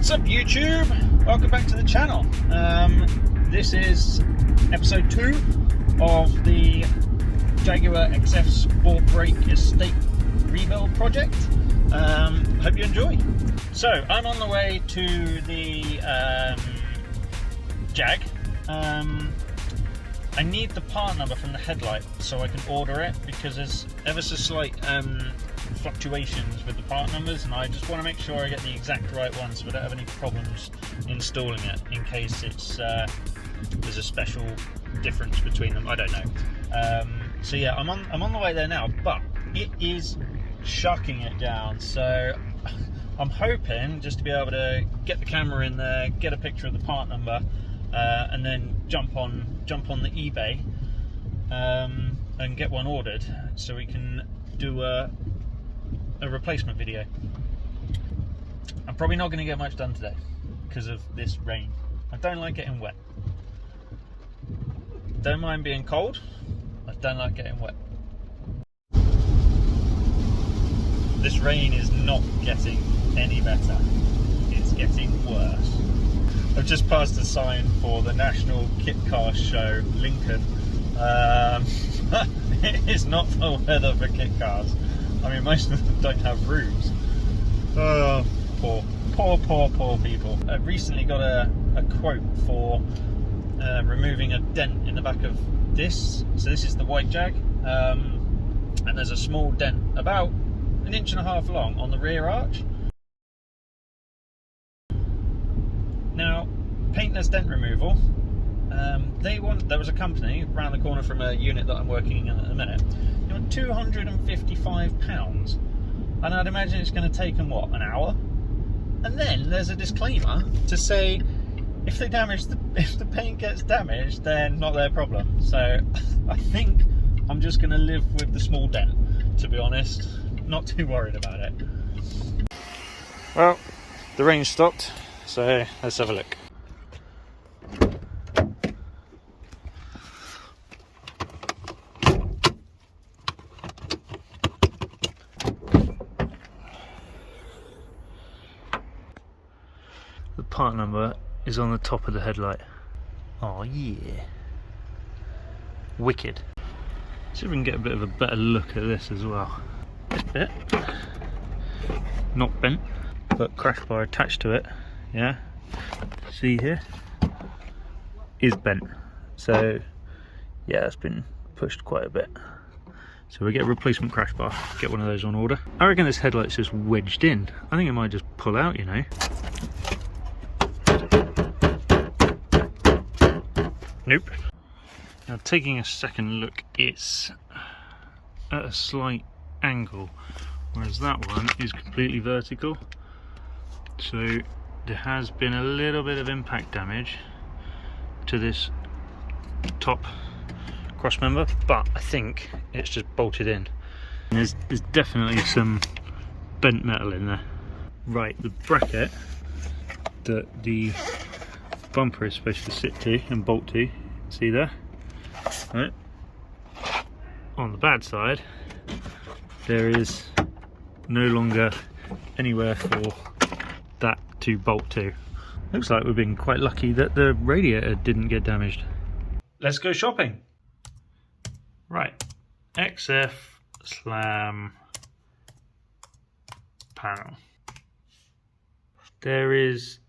What's up, YouTube? Welcome back to the channel. This is episode 2 of the Jaguar XF Sportbrake estate rebuild project. Hope you enjoy. So I'm on the way to the Jag. I need the part number from the headlight so I can order it, because there's ever so slight fluctuations with the part numbers, and I just want to make sure I get the exact right one so I don't have any problems installing it in case it's there's a special difference between them. I don't know. So yeah, I'm on the way there now, but it is shucking it down. So I'm hoping just to be able to get the camera in there, get a picture of the part number, and then jump on the eBay and get one ordered so we can do a replacement video. I'm probably not going to get much done today because of this rain. I don't like getting wet. Don't mind being cold. I don't like getting wet. This rain is not getting any better. It's getting worse. I've just passed a sign for the National Kit Car Show, Lincoln. It is not the weather for kit cars. I mean, most of them don't have roofs. Oh, poor people. I recently got a quote for removing a dent in the back of this. So this is the white Jag, and there's a small dent about 1.5 inches long on the rear arch. Now, paintless dent removal. There was a company around the corner from a unit that I'm working in at the minute. They want £255, and I'd imagine it's going to take them what, an hour? And then there's a disclaimer to say if the paint gets damaged, then not their problem. So I think I'm just going to live with the small dent, to be honest. Not too worried about it. Well, the rain stopped, so let's have a look. The part number is on the top of the headlight. Oh yeah, wicked. See if we can get a bit of a better look at this as well. This bit, not bent, but crash bar attached to it, yeah, see here, is bent. So yeah, it's been pushed quite a bit. So we get a replacement crash bar, get one of those on order. I reckon this headlight's just wedged in. I think it might just pull out, you know. Nope. Now, taking a second look, it's at a slight angle, whereas that one is completely vertical. So there has been a little bit of impact damage to this top cross member, but I think it's just bolted in. And there's definitely some bent metal in there. Right, the bracket that the bumper is supposed to sit to and bolt to, see there? Right. On the bad side, there is no longer anywhere for that to bolt to. Looks like we've been quite lucky that the radiator didn't get damaged. Let's go shopping. Right, XF Slam panel. There is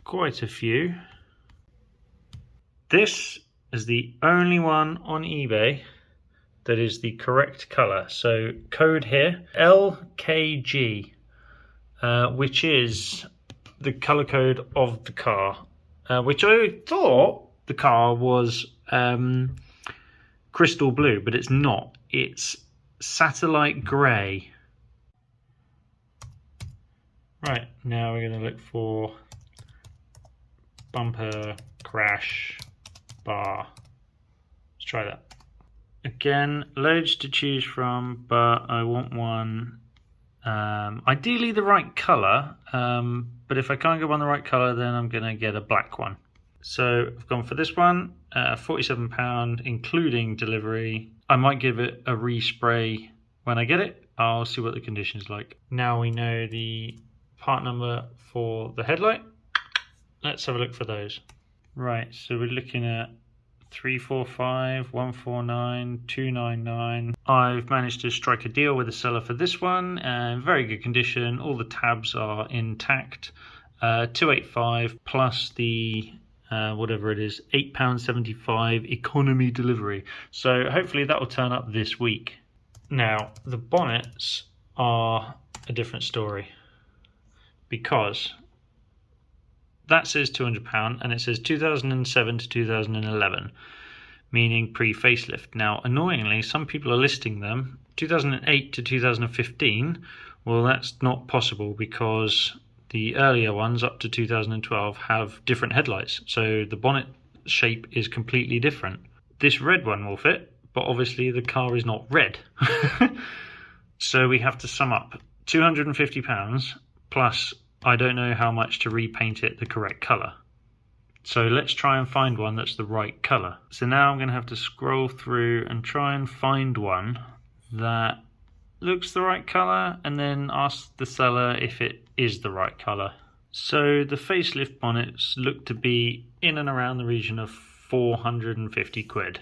quite a few. This is the only one on eBay that is the correct colour. So code here, LKG, which is the colour code of the car, which I thought the car was crystal blue, but it's not. It's satellite grey. Right, now we're going to look for bumper crash bar. Let's try that. Again, loads to choose from, but I want one ideally the right colour, but if I can't get one the right colour, then I'm going to get a black one. So I've gone for this one, £47 including delivery. I might give it a respray when I get it. I'll see what the condition's like. Now we know the part number for the headlight. Let's have a look for those. Right, so we're looking at 345, 149, 299. I've managed to strike a deal with the seller for this one, and very good condition. All the tabs are intact. 285 plus the whatever it is, £8.75 economy delivery. So hopefully that will turn up this week. Now the bonnets are a different story, because that says £200 and it says 2007 to 2011, meaning pre-facelift. Now, annoyingly, some people are listing them 2008 to 2015. Well, that's not possible because the earlier ones up to 2012 have different headlights. So the bonnet shape is completely different. This red one will fit, but obviously the car is not red. So we have to sum up £250 plus I don't know how much to repaint it the correct colour. So let's try and find one that's the right colour. So now I'm going to have to scroll through and try and find one that looks the right colour and then ask the seller if it is the right colour. So the facelift bonnets look to be in and around the region of 450 quid.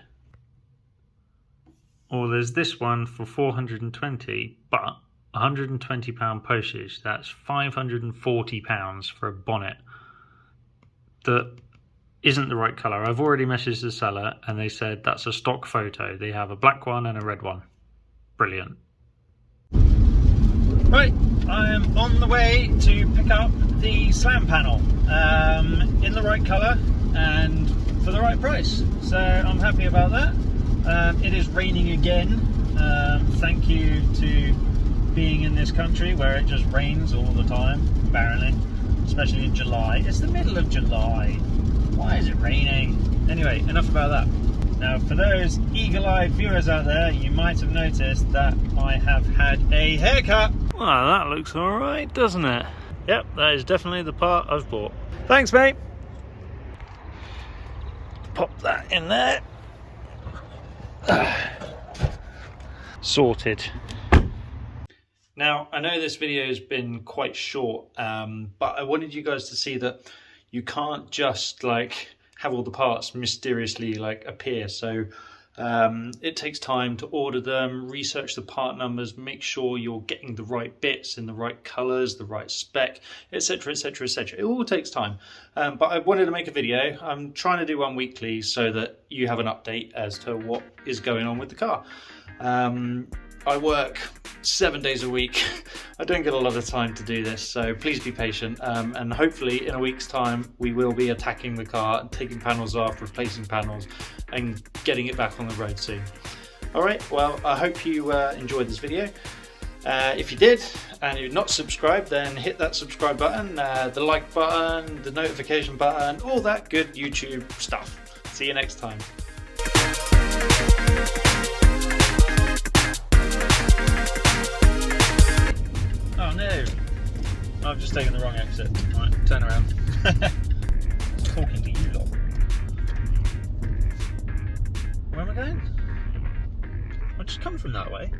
Or there's this one for 420, but £120 postage. That's £540 for a bonnet that isn't the right colour. I've already messaged the seller and they said that's a stock photo. They have a black one and a red one. Brilliant. Right, I am on the way to pick up the slam panel in the right colour and for the right price. So I'm happy about that. It is raining again. Thank you to being in this country where it just rains all the time, apparently, especially in July. It's the middle of July. Why is it raining? Anyway, enough about that. Now, for those eagle-eyed viewers out there, you might have noticed that I have had a haircut. Well, that looks all right, doesn't it? Yep, that is definitely the part I've bought. Thanks, mate. Pop that in there. Sorted. Now, I know this video has been quite short, but I wanted you guys to see that you can't just like have all the parts mysteriously like appear. So it takes time to order them, research the part numbers, make sure you're getting the right bits in the right colors, the right spec, etc, etc, etc. It all takes time, but I wanted to make a video. I'm trying to do one weekly so that you have an update as to what is going on with the car. I work 7 days a week. I don't get a lot of time to do this, so please be patient, and hopefully in a week's time we will be attacking the car, taking panels off, replacing panels and getting it back on the road soon. Alright, well, I hope you enjoyed this video. If you did and you're not subscribed, then hit that subscribe button, the like button, the notification button, all that good YouTube stuff. See you next time. Oh no, I've just taken the wrong exit. Right, turn around. Talking to you lot. Where am I going? I just come from that way.